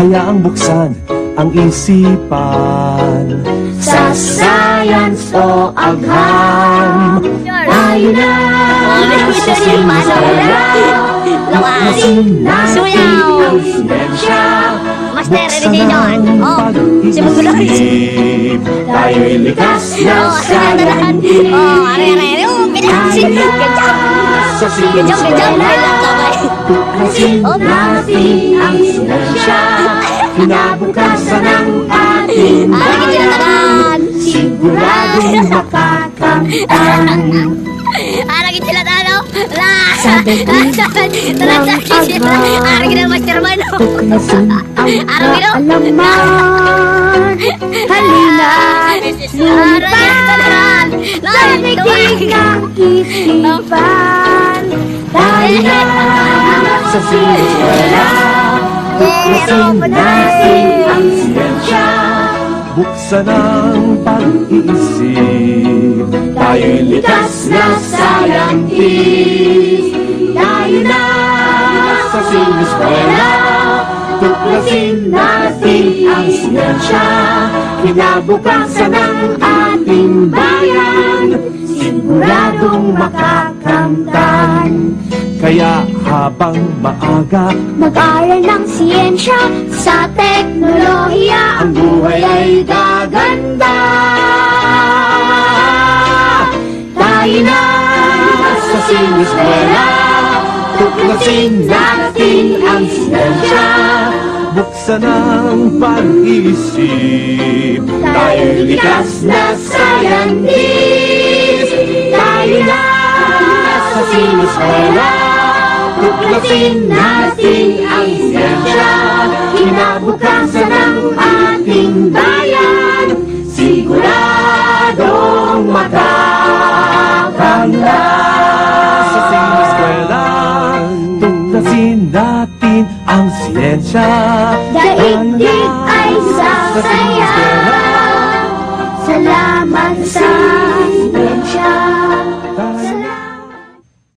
hayaang buksan ang isipan. Sa science o agham, tayo na sa siniswela. Tuklasin natin ang siyensya. Master, ready doon. Si Mugulores. Tayo'y likas na scientist. Are. Pinagsin. Sa siniswela, tuklasin natin ang siyensya. Kinabukasan ng ating bayan, siguradong makakamtan. Aragin sila talo. Aragin na masterman. Aragin na alaman. Halina, lumipan, lamigin ang isipan. Tayo na sa siniswela, tuklasin natin ang siyensya. Buksan ang pag-iisip, tayo'y likas na scientist. Tayo na sa siniswela, tuklasin natin ang siyensya. Kinabukasan ng ating bayan, siguradong makakamtan. Kaya habang maaga, mag-aral ng siyensya sa teknolohiya. ang buhay ay gaganda. Tayo na sa siniswela, tuklasin natin ang siyensya. Buksan ang pag-iisip, tayo'y likas na scientist. Tayo na sa siniswela, tuklasin natin ang siyensya. Kinabukasan ng ating bayan, siguradong makakanda. Sa siniswela, tuklasin natin ang siyensya. Daigdig ay sasaya. Salamat sa